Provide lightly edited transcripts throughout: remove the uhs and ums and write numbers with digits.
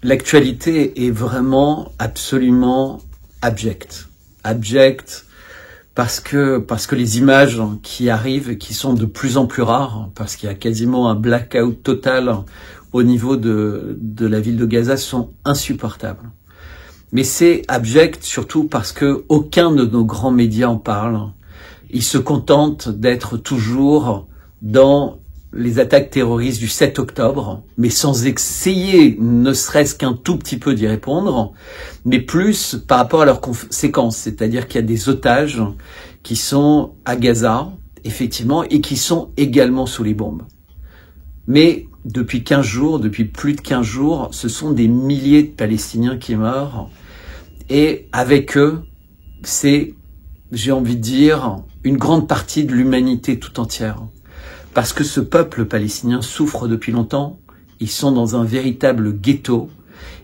l'actualité est vraiment absolument abjecte. Abjecte parce que les images qui arrivent et qui sont de plus en plus rares, parce qu'il y a quasiment un blackout total au niveau de la ville de Gaza, sont insupportables. Mais c'est abject surtout parce que aucun de nos grands médias en parle. Ils se contentent d'être toujours dans les attaques terroristes du 7 octobre, mais sans essayer ne serait-ce qu'un tout petit peu d'y répondre, mais plus par rapport à leurs conséquences. C'est-à-dire qu'il y a des otages qui sont à Gaza, effectivement, et qui sont également sous les bombes. Mais depuis 15 jours, depuis plus de 15 jours, ce sont des milliers de Palestiniens qui meurent. Et avec eux, c'est, j'ai envie de dire, une grande partie de l'humanité tout entière. Parce que ce peuple palestinien souffre depuis longtemps. Ils sont dans un véritable ghetto.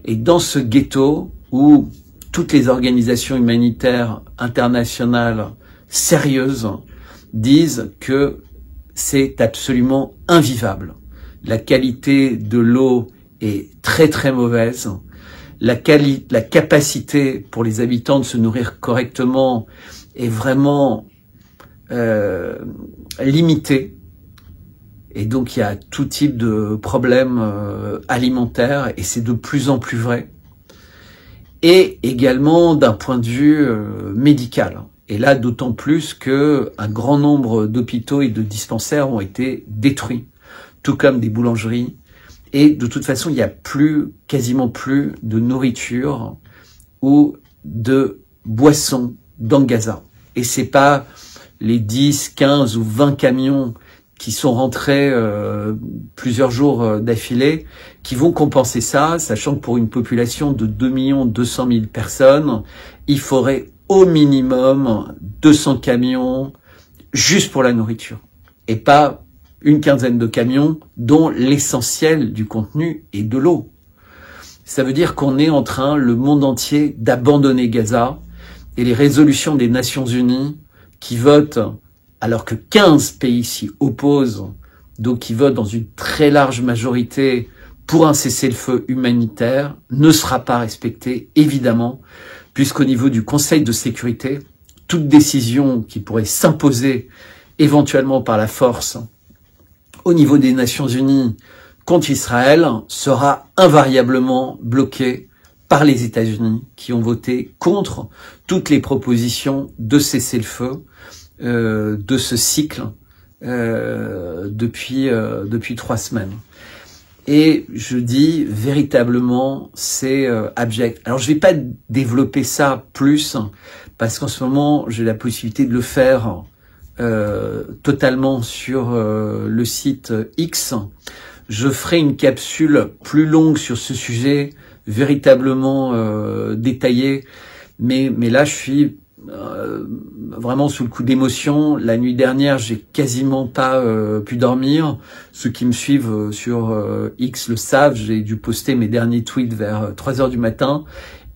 Et dans ce ghetto, où toutes les organisations humanitaires internationales sérieuses disent que c'est absolument invivable. La qualité de l'eau est très très mauvaise. La capacité pour les habitants de se nourrir correctement est vraiment limitée. Et donc il y a tout type de problèmes alimentaires et c'est de plus en plus vrai. Et également d'un point de vue médical. Et là d'autant plus que un grand nombre d'hôpitaux et de dispensaires ont été détruits, tout comme des boulangeries. Et de toute façon, il n'y a quasiment plus de nourriture ou de boissons dans Gaza. Et c'est pas les 10, 15 ou 20 camions qui sont rentrés plusieurs jours d'affilée qui vont compenser ça, sachant que pour une population de 2 200 000 personnes, il faudrait au minimum 200 camions juste pour la nourriture. Et pas une quinzaine de camions dont l'essentiel du contenu est de l'eau. Ça veut dire qu'on est en train, le monde entier, d'abandonner Gaza et les résolutions des Nations Unies qui votent, alors que 15 pays s'y opposent, donc qui votent dans une très large majorité pour un cessez-le-feu humanitaire, ne sera pas respectée, évidemment, puisqu'au niveau du Conseil de sécurité, toute décision qui pourrait s'imposer éventuellement par la force au niveau des Nations Unies contre Israël sera invariablement bloquée par les États-Unis qui ont voté contre toutes les propositions de cessez-le-feu de ce cycle depuis 3 semaines. Et je dis véritablement c'est abject. Alors je vais pas développer ça plus parce qu'en ce moment j'ai la possibilité de le faire totalement sur le site X. Je ferai une capsule plus longue sur ce sujet, véritablement détaillée, mais là je suis vraiment sous le coup d'émotion. La nuit dernière, j'ai quasiment pas pu dormir. Ceux qui me suivent sur X le savent, j'ai dû poster mes derniers tweets vers 3h du matin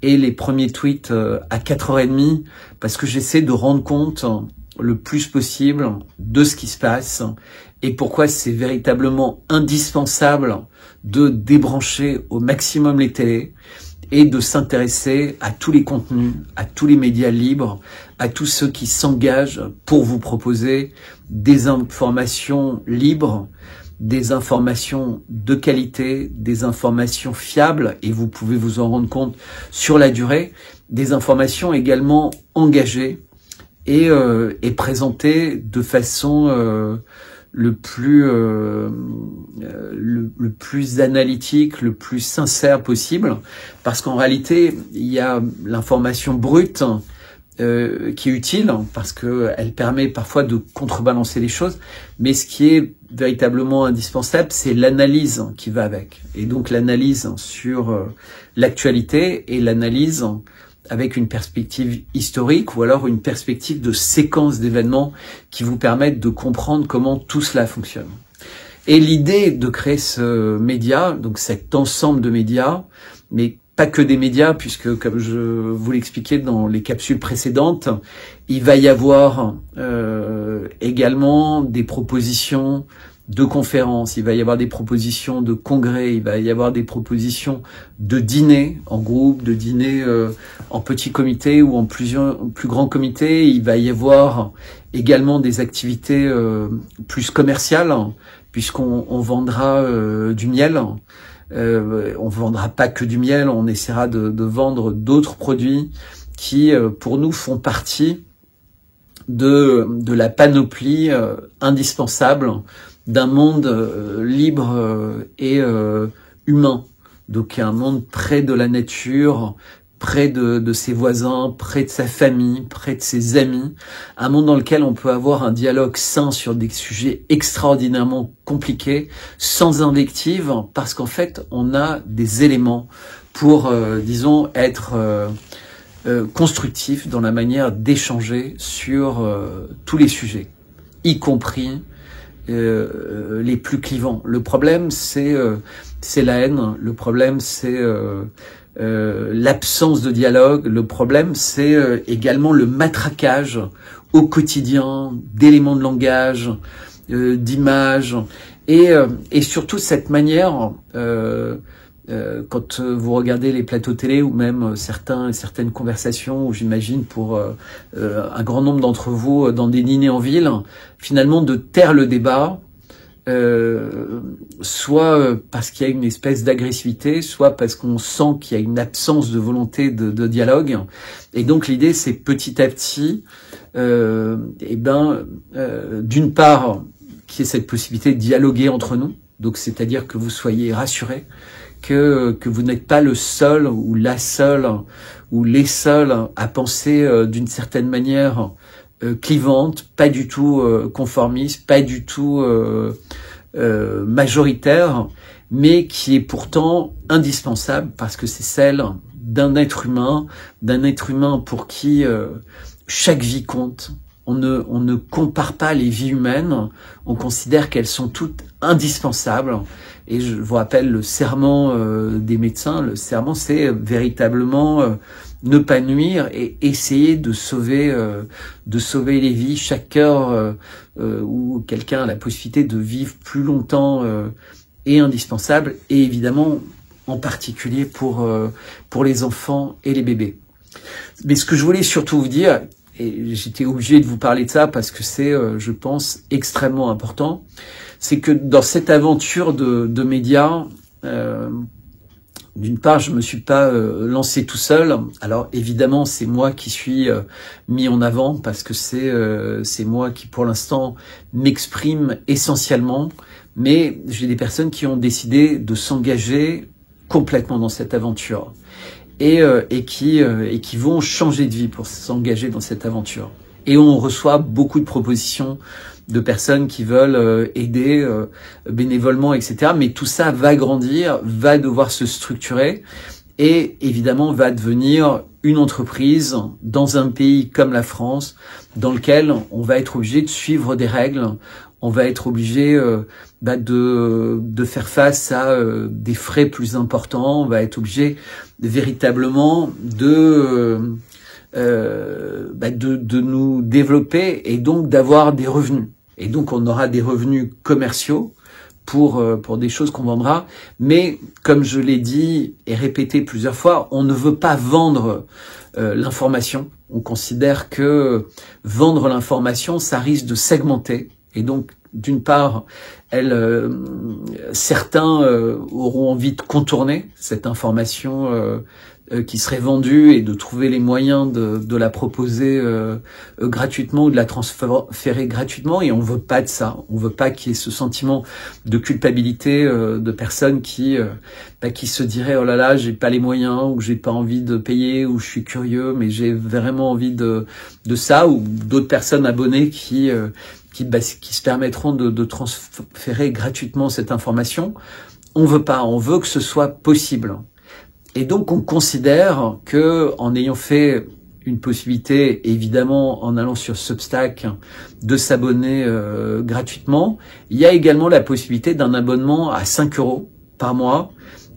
et les premiers tweets à 4h30 parce que j'essaie de rendre compte le plus possible de ce qui se passe et pourquoi c'est véritablement indispensable de débrancher au maximum les télés et de s'intéresser à tous les contenus, à tous les médias libres, à tous ceux qui s'engagent pour vous proposer des informations libres, des informations de qualité, des informations fiables, et vous pouvez vous en rendre compte sur la durée, des informations également engagées et présentées de façon le plus analytique, le plus sincère possible, parce qu'en réalité, il y a l'information brute qui est utile, parce qu'elle permet parfois de contrebalancer les choses, mais ce qui est véritablement indispensable, c'est l'analyse qui va avec. Et donc l'analyse sur l'actualité et l'analyse avec une perspective historique ou alors une perspective de séquence d'événements qui vous permettent de comprendre comment tout cela fonctionne. Et l'idée de créer ce média, donc cet ensemble de médias, mais pas que des médias, puisque comme je vous l'expliquais dans les capsules précédentes, il va y avoir également des propositions de conférences, il va y avoir des propositions de congrès, il va y avoir des propositions de dîners en groupe, de dîners en petit comité ou en plus grands comités. Il va y avoir également des activités plus commerciales, puisqu'on vendra du miel. On vendra pas que du miel, on essaiera de vendre d'autres produits qui, pour nous, font partie de la panoplie indispensable d'un monde libre et humain. Donc un monde près de la nature, près de ses voisins, près de sa famille, près de ses amis. Un monde dans lequel on peut avoir un dialogue sain sur des sujets extraordinairement compliqués, sans invective, parce qu'en fait, on a des éléments pour, disons, être constructif dans la manière d'échanger sur tous les sujets, y compris les plus clivants. Le problème, c'est la haine. Le problème, c'est l'absence de dialogue. Le problème, c'est également le matraquage au quotidien d'éléments de langage, d'images, et surtout cette manière quand vous regardez les plateaux télé ou même certaines conversations où j'imagine pour un grand nombre d'entre vous dans des dîners en ville, finalement de taire le débat, soit parce qu'il y a une espèce d'agressivité, soit parce qu'on sent qu'il y a une absence de volonté de dialogue. Et donc l'idée, c'est petit à petit, d'une part, qu'il y ait cette possibilité de dialoguer entre nous, donc c'est-à-dire que vous soyez rassurés, que vous n'êtes pas le seul ou la seule ou les seuls à penser d'une certaine manière clivante, pas du tout conformiste, pas du tout majoritaire, mais qui est pourtant indispensable parce que c'est celle d'un être humain pour qui chaque vie compte. On ne compare pas les vies humaines, on considère qu'elles sont toutes indispensables. Et je vous rappelle le serment des médecins. Le serment, c'est véritablement ne pas nuire et essayer de sauver les vies. Chaque heure où quelqu'un a la possibilité de vivre plus longtemps est indispensable. Et évidemment, en particulier pour les enfants et les bébés. Mais ce que je voulais surtout vous dire, et j'étais obligé de vous parler de ça parce que c'est, je pense, extrêmement important, c'est que dans cette aventure de médias, d'une part, je me suis pas lancé tout seul. Alors évidemment, c'est moi qui suis mis en avant parce que c'est moi qui, pour l'instant, m'exprime essentiellement. Mais j'ai des personnes qui ont décidé de s'engager complètement dans cette aventure. Et qui vont changer de vie pour s'engager dans cette aventure. Et on reçoit beaucoup de propositions de personnes qui veulent aider bénévolement, etc. Mais tout ça va grandir, va devoir se structurer et évidemment va devenir une entreprise dans un pays comme la France, dans lequel on va être obligé de suivre des règles, on va être obligé de faire face à des frais plus importants, on va être obligé véritablement de nous développer et donc d'avoir des revenus. Et donc on aura des revenus commerciaux pour des choses qu'on vendra. Mais comme je l'ai dit et répété plusieurs fois, on ne veut pas vendre l'information. On considère que vendre l'information, ça risque de segmenter. Et donc, d'une part, certains auront envie de contourner cette information qui serait vendue et de trouver les moyens de la proposer gratuitement ou de la transférer gratuitement. Et on veut pas de ça. On veut pas qu'il y ait ce sentiment de culpabilité de personnes qui se diraient oh là là, j'ai pas les moyens ou j'ai pas envie de payer ou je suis curieux mais j'ai vraiment envie de ça, ou d'autres personnes abonnées qui se permettront de transférer gratuitement cette information. On veut pas, on veut que ce soit possible. Et donc on considère que en ayant fait une possibilité, évidemment en allant sur Substack, de s'abonner gratuitement, il y a également la possibilité d'un abonnement à 5 € par mois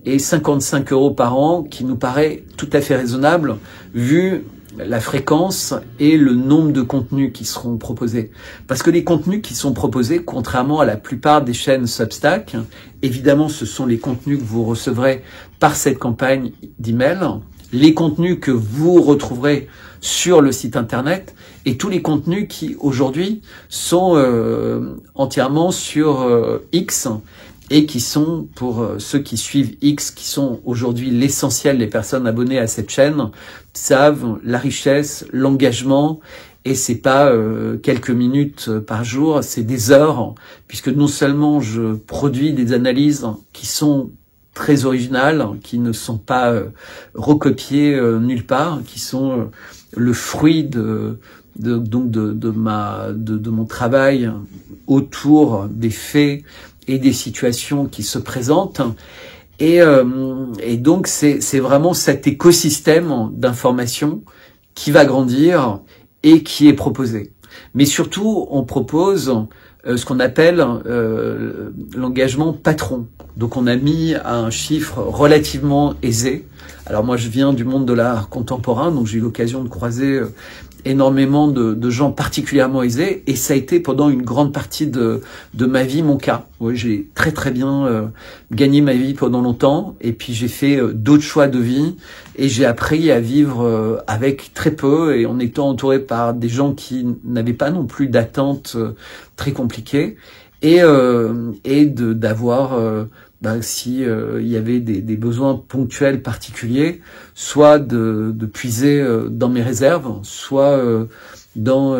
et 55 € par an, qui nous paraît tout à fait raisonnable vu la fréquence et le nombre de contenus qui seront proposés. Parce que les contenus qui sont proposés, contrairement à la plupart des chaînes Substack, évidemment, ce sont les contenus que vous recevrez par cette campagne d'email, les contenus que vous retrouverez sur le site internet et tous les contenus qui, aujourd'hui, sont entièrement sur X et qui sont, pour ceux qui suivent X, qui sont aujourd'hui l'essentiel des personnes abonnées à cette chaîne, savent la richesse, l'engagement, et c'est pas quelques minutes par jour, c'est des heures, puisque non seulement je produis des analyses qui sont très originales, qui ne sont pas recopiées nulle part, qui sont le fruit de mon travail autour des faits et des situations qui se présentent. Et donc, c'est vraiment cet écosystème d'information qui va grandir et qui est proposé. Mais surtout, on propose ce qu'on appelle l'engagement patron. Donc, on a mis un chiffre relativement aisé. Alors moi, je viens du monde de l'art contemporain, donc j'ai eu l'occasion de croiser énormément de gens particulièrement aisés, et ça a été pendant une grande partie de ma vie mon cas. Oui, j'ai très bien gagné ma vie pendant longtemps, et puis j'ai fait d'autres choix de vie, et j'ai appris à vivre avec très peu, et en étant entouré par des gens qui n'avaient pas non plus d'attentes très compliquées, et d'avoir si il y avait des besoins ponctuels particuliers, soit de puiser dans mes réserves, soit dans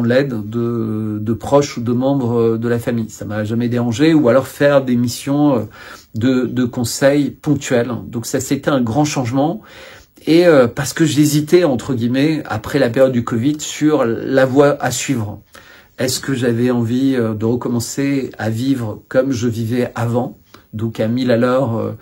l'aide de proches ou de membres de la famille. Ça m'a jamais dérangé, ou alors faire des missions de conseils ponctuels. Donc ça, c'était un grand changement. Et parce que j'hésitais, entre guillemets, après la période du Covid, sur la voie à suivre. Est-ce que j'avais envie de recommencer à vivre comme je vivais avant, donc à 1000 à l'heure,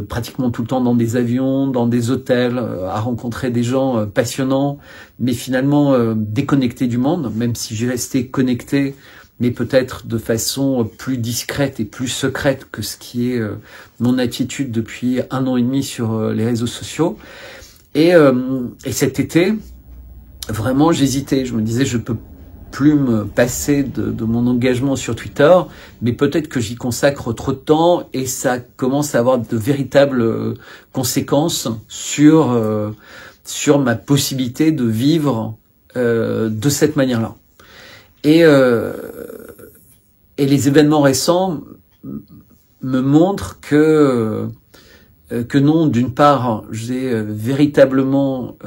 pratiquement tout le temps dans des avions, dans des hôtels, à rencontrer des gens passionnants, mais finalement déconnectés du monde, même si j'ai resté connecté, mais peut-être de façon plus discrète et plus secrète que ce qui est mon attitude depuis 1 an et demi sur les réseaux sociaux. Et cet été, vraiment, j'hésitais. Je me disais, je peux plus me passer de mon engagement sur Twitter, mais peut-être que j'y consacre trop de temps et ça commence à avoir de véritables conséquences sur ma possibilité de vivre de cette manière-là. Et les événements récents me montrent que non, d'une part, j'ai véritablement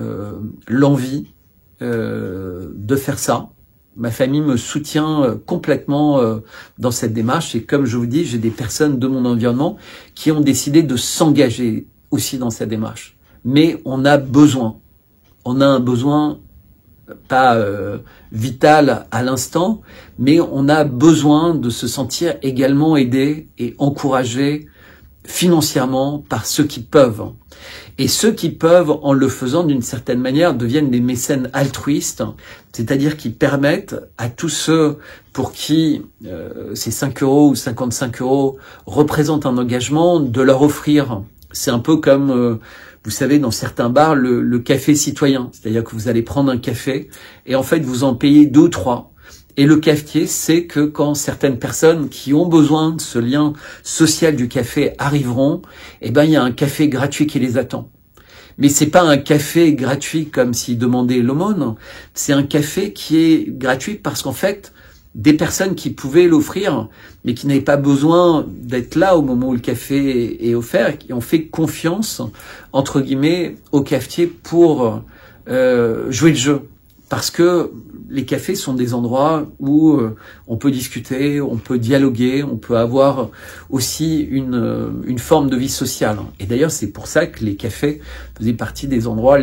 l'envie de faire ça. Ma famille me soutient complètement dans cette démarche, et comme je vous dis, j'ai des personnes de mon environnement qui ont décidé de s'engager aussi dans cette démarche. Mais on a un besoin pas vital à l'instant, mais on a besoin de se sentir également aidé et encouragé financièrement par ceux qui peuvent. Et ceux qui peuvent, en le faisant d'une certaine manière, deviennent des mécènes altruistes, c'est-à-dire qui permettent à tous ceux pour qui ces 5 € ou 55 € représentent un engagement, de leur offrir. C'est un peu comme, vous savez, dans certains bars, le café citoyen. C'est-à-dire que vous allez prendre un café et en fait, vous en payez 2 ou 3. Et le cafetier sait que quand certaines personnes qui ont besoin de ce lien social du café arriveront, eh ben, il y a un café gratuit qui les attend. Mais c'est pas un café gratuit comme s'ils demandaient l'aumône. C'est un café qui est gratuit parce qu'en fait, des personnes qui pouvaient l'offrir, mais qui n'avaient pas besoin d'être là au moment où le café est offert, qui ont fait confiance, entre guillemets, au cafetier pour jouer le jeu. Parce que les cafés sont des endroits où on peut discuter, on peut dialoguer, on peut avoir aussi une forme de vie sociale. Et d'ailleurs, c'est pour ça que les cafés faisaient partie des endroits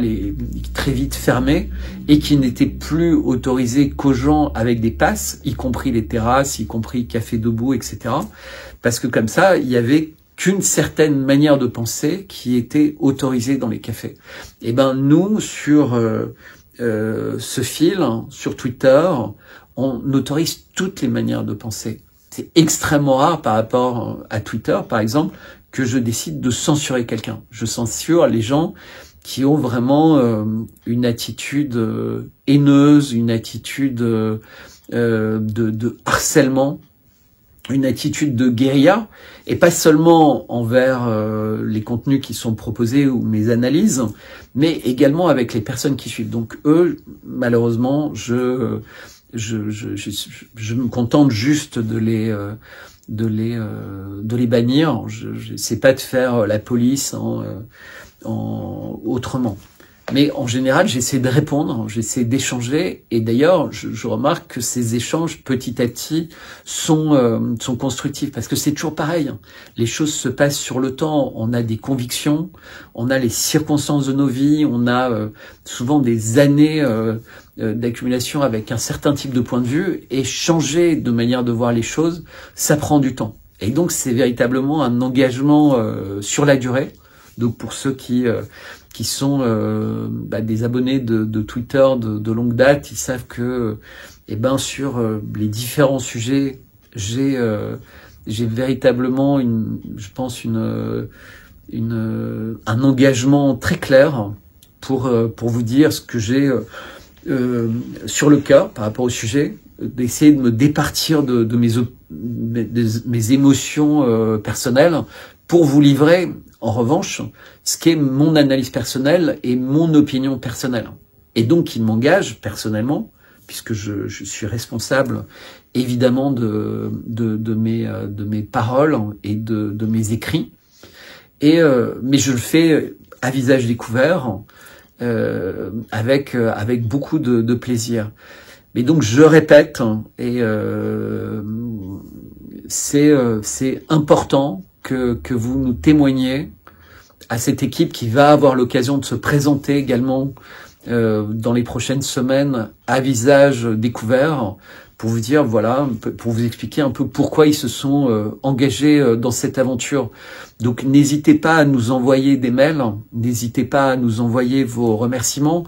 très vite fermés et qui n'étaient plus autorisés qu'aux gens avec des passes, y compris les terrasses, y compris café debout, etc. Parce que comme ça, il y avait qu'une certaine manière de penser qui était autorisée dans les cafés. Et ben nous, sur ce fil, sur Twitter, on autorise toutes les manières de penser. C'est extrêmement rare par rapport à Twitter, par exemple, que je décide de censurer quelqu'un. Je censure les gens qui ont vraiment une attitude haineuse, une attitude de harcèlement, une attitude de guérilla, et pas seulement envers les contenus qui sont proposés ou mes analyses, mais également avec les personnes qui suivent. Donc eux, malheureusement, je me contente juste de les bannir. Je sais pas de faire la police autrement. Mais en général, j'essaie de répondre, j'essaie d'échanger, et d'ailleurs, je remarque que ces échanges, petit à petit, sont constructifs, parce que c'est toujours pareil. Les choses se passent sur le temps, on a des convictions, on a les circonstances de nos vies, on a souvent des années d'accumulation avec un certain type de point de vue, et changer de manière de voir les choses, ça prend du temps. Et donc, c'est véritablement un engagement sur la durée. Donc, pour ceux qui sont des abonnés de Twitter de longue date, ils savent que sur les différents sujets, j'ai véritablement un engagement très clair pour vous dire ce que j'ai sur le cœur par rapport au sujet, d'essayer de me départir de mes émotions personnelles pour vous livrer, en revanche, ce qu'est mon analyse personnelle et mon opinion personnelle. Et donc, qui m'engage personnellement, puisque je suis responsable, évidemment, de mes paroles et de mes écrits. Mais je le fais à visage découvert, avec beaucoup de plaisir. Mais donc, je répète, et c'est important que vous nous témoigniez à cette équipe qui va avoir l'occasion de se présenter également dans les prochaines semaines à visage découvert, pour vous dire, voilà, pour vous expliquer un peu pourquoi ils se sont engagés dans cette aventure. Donc n'hésitez pas à nous envoyer des mails, n'hésitez pas à nous envoyer vos remerciements.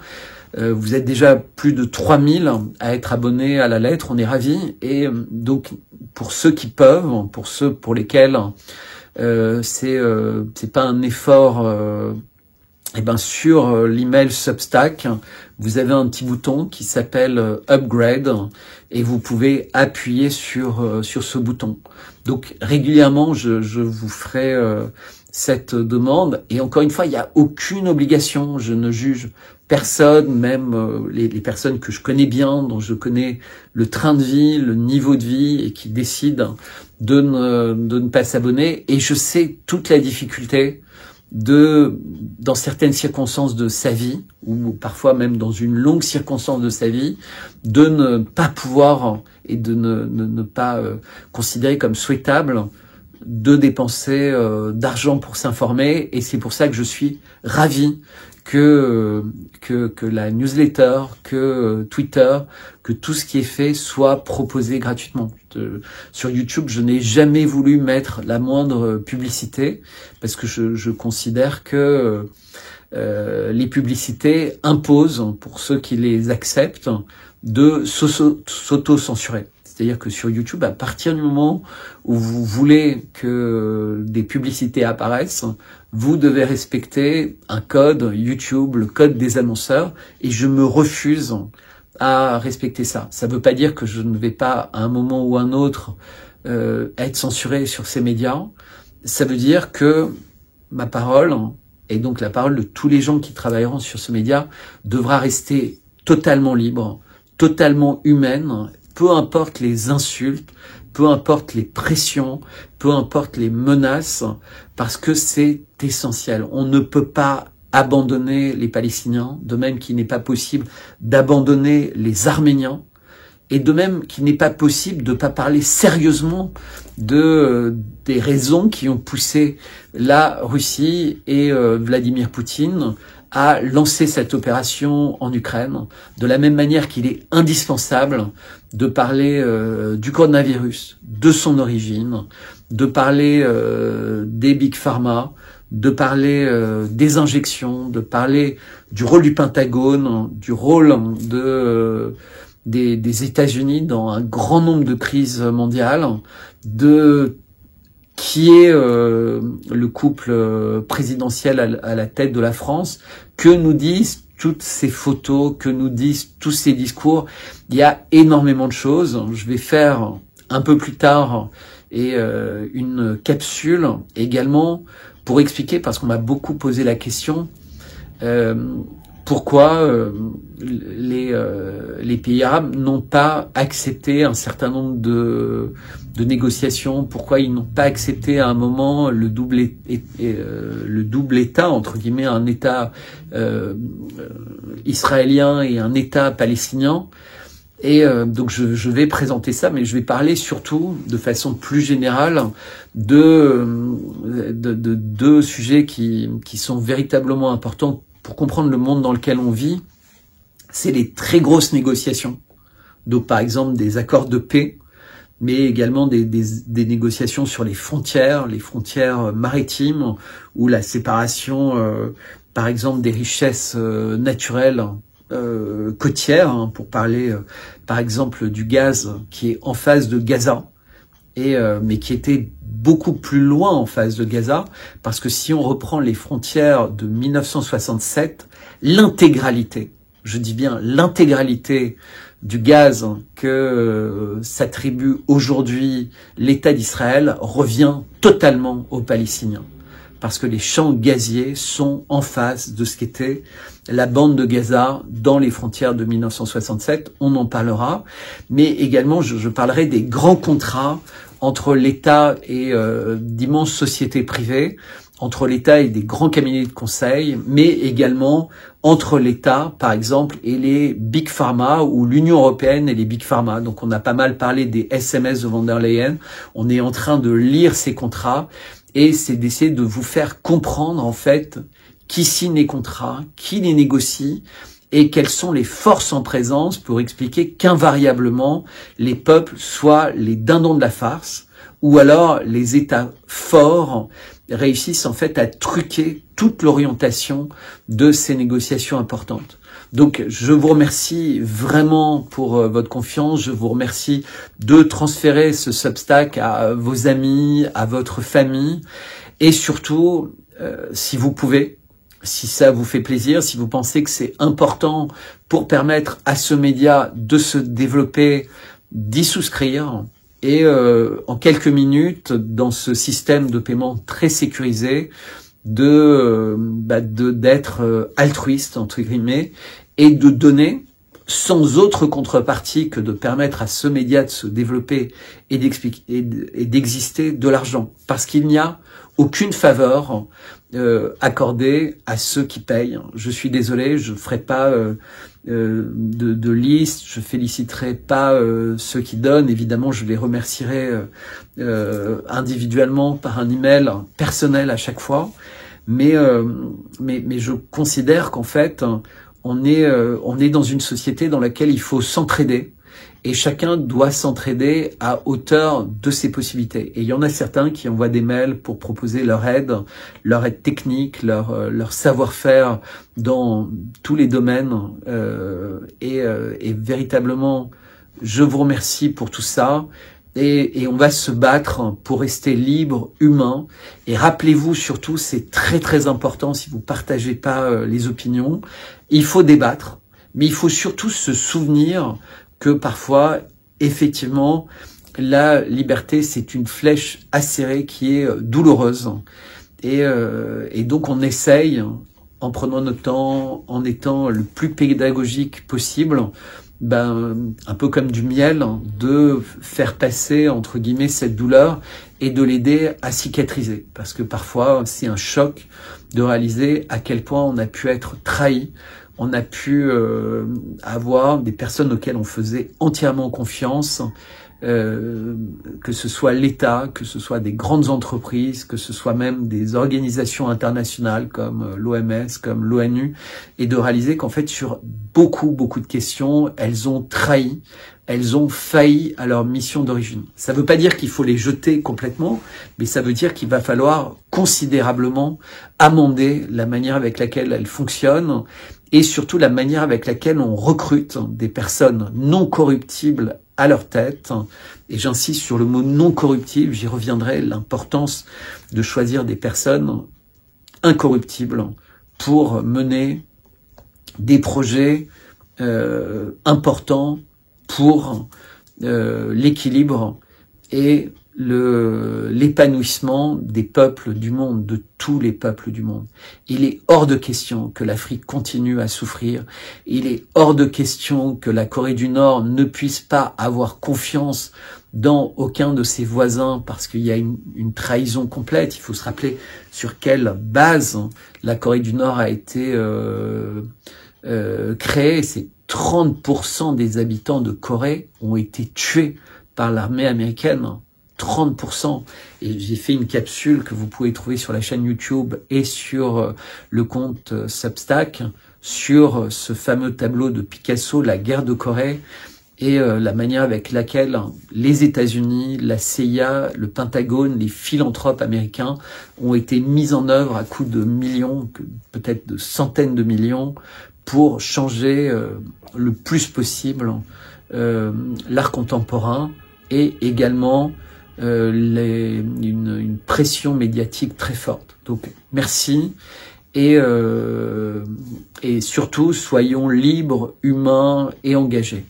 Vous êtes déjà plus de 3000 à être abonnés à la lettre, on est ravis. Et donc pour ceux qui peuvent, pour ceux pour lesquels c'est pas un effort, sur l'email Substack, vous avez un petit bouton qui s'appelle Upgrade, et vous pouvez appuyer sur ce bouton. Donc régulièrement, je vous ferai cette demande, et encore une fois, il n'y a aucune obligation, je ne juge personne, même les personnes que je connais bien, dont je connais le train de vie, le niveau de vie, et qui décident de ne pas s'abonner. Et je sais toute la difficulté dans certaines circonstances de sa vie, ou parfois même dans une longue circonstance de sa vie, de ne pas pouvoir et de ne pas considérer comme souhaitable de dépenser d'argent pour s'informer. Et c'est pour ça que je suis ravi que la newsletter, que Twitter, que tout ce qui est fait soit proposé gratuitement. Sur YouTube, je n'ai jamais voulu mettre la moindre publicité, parce que je considère que les publicités imposent, pour ceux qui les acceptent, de s'auto-censurer. C'est-à-dire que sur YouTube, à partir du moment où vous voulez que des publicités apparaissent, vous devez respecter un code YouTube, le code des annonceurs, et je me refuse à respecter ça. Ça ne veut pas dire que je ne vais pas, à un moment ou un autre, être censuré sur ces médias. Ça veut dire que ma parole, et donc la parole de tous les gens qui travailleront sur ce média, devra rester totalement libre, totalement humaine, peu importe les insultes, peu importe les pressions, peu importe les menaces, parce que c'est essentiel. On ne peut pas abandonner les Palestiniens, de même qu'il n'est pas possible d'abandonner les Arméniens, et de même qu'il n'est pas possible de ne pas parler sérieusement des raisons qui ont poussé la Russie et Vladimir Poutine à lancer cette opération en Ukraine, de la même manière qu'il est indispensable de parler du coronavirus, de son origine, de parler des Big Pharma, de parler des injections, de parler du rôle du Pentagone, du rôle des États-Unis dans un grand nombre de crises mondiales, qui est le couple présidentiel à la tête de la France, que nous disent toutes ces photos, que nous disent tous ces discours. Il y a énormément de choses. Je vais faire un peu plus tard une capsule également pour expliquer, parce qu'on m'a beaucoup posé la question, pourquoi les pays arabes n'ont pas accepté un certain nombre de négociations, pourquoi ils n'ont pas accepté à un moment le double État, entre guillemets, un État israélien et un État palestinien. Et donc je vais présenter ça, mais je vais parler surtout de façon plus générale de deux sujets qui sont véritablement importants pour comprendre le monde dans lequel on vit. C'est les très grosses négociations, donc par exemple des accords de paix, mais également des négociations sur les frontières maritimes, ou la séparation, par exemple, des richesses naturelles côtières, pour parler par exemple du gaz qui est en face de Gaza, mais qui était beaucoup plus loin en face de Gaza, parce que si on reprend les frontières de 1967, l'intégralité, je dis bien l'intégralité du gaz que s'attribue aujourd'hui l'État d'Israël revient totalement aux Palestiniens, parce que les champs gaziers sont en face de ce qu'était la bande de Gaza dans les frontières de 1967. On en parlera, mais également je parlerai des grands contrats entre l'État et d'immenses sociétés privées, entre l'État et des grands cabinets de conseil, mais également entre l'État, par exemple, et les Big Pharma, ou l'Union européenne et les Big Pharma. Donc on a pas mal parlé des SMS de von der Leyen. On est en train de lire ces contrats, et c'est d'essayer de vous faire comprendre, en fait, qui signe les contrats, qui les négocie, et quelles sont les forces en présence pour expliquer qu'invariablement, les peuples soient les dindons de la farce, ou alors les États forts réussissent en fait à truquer toute l'orientation de ces négociations importantes. Donc je vous remercie vraiment pour votre confiance, je vous remercie de transférer ce Substack à vos amis, à votre famille, et surtout, si vous pouvez, si ça vous fait plaisir, si vous pensez que c'est important pour permettre à ce média de se développer, d'y souscrire, et en quelques minutes, dans ce système de paiement très sécurisé, d'être altruiste, entre guillemets, et de donner sans autre contrepartie que de permettre à ce média de se développer et d'exister, de l'argent. Parce qu'il n'y a aucune faveur accordée à ceux qui payent. Je suis désolé, je ferai pas de liste, je féliciterai pas ceux qui donnent. Évidemment, je les remercierai individuellement par un email personnel à chaque fois. Mais je considère qu'en fait, on est dans une société dans laquelle il faut s'entraider, et chacun doit s'entraider à hauteur de ses possibilités. Et il y en a certains qui envoient des mails pour proposer leur aide technique, leur savoir-faire dans tous les domaines. Et véritablement, je vous remercie pour tout ça. Et on va se battre pour rester libre, humain. Et rappelez-vous surtout, c'est très très important, si vous partagez pas les opinions, il faut débattre, mais il faut surtout se souvenir que parfois, effectivement, la liberté, c'est une flèche acérée qui est douloureuse. Et donc on essaye, en prenant notre temps, en étant le plus pédagogique possible, un peu comme du miel, de faire passer, entre guillemets, cette douleur et de l'aider à cicatriser. Parce que parfois, c'est un choc de réaliser à quel point on a pu être trahi, on a pu avoir des personnes auxquelles on faisait entièrement confiance, que ce soit l'État, que ce soit des grandes entreprises, que ce soit même des organisations internationales comme l'OMS, comme l'ONU, et de réaliser qu'en fait, sur beaucoup de questions, elles ont trahi, elles ont failli à leur mission d'origine. Ça ne veut pas dire qu'il faut les jeter complètement, mais ça veut dire qu'il va falloir considérablement amender la manière avec laquelle elles fonctionnent, et surtout la manière avec laquelle on recrute des personnes non corruptibles à leur tête. Et j'insiste sur le mot non corruptible, j'y reviendrai, l'importance de choisir des personnes incorruptibles pour mener des projets importants pour l'équilibre et l'épanouissement des peuples du monde, de tous les peuples du monde. Il est hors de question que l'Afrique continue à souffrir. Il est hors de question que la Corée du Nord ne puisse pas avoir confiance dans aucun de ses voisins parce qu'il y a une trahison complète. Il faut se rappeler sur quelle base la Corée du Nord a été créée. C'est 30% des habitants de Corée ont été tués par l'armée américaine. 30%. Et j'ai fait une capsule que vous pouvez trouver sur la chaîne YouTube et sur le compte Substack sur ce fameux tableau de Picasso, la guerre de Corée, et la manière avec laquelle les États-Unis, la CIA, le Pentagone, les philanthropes américains ont été mis en œuvre à coups de millions, peut-être de centaines de millions, pour changer le plus possible l'art contemporain et également une pression médiatique très forte. Donc merci et surtout soyons libres, humains et engagés.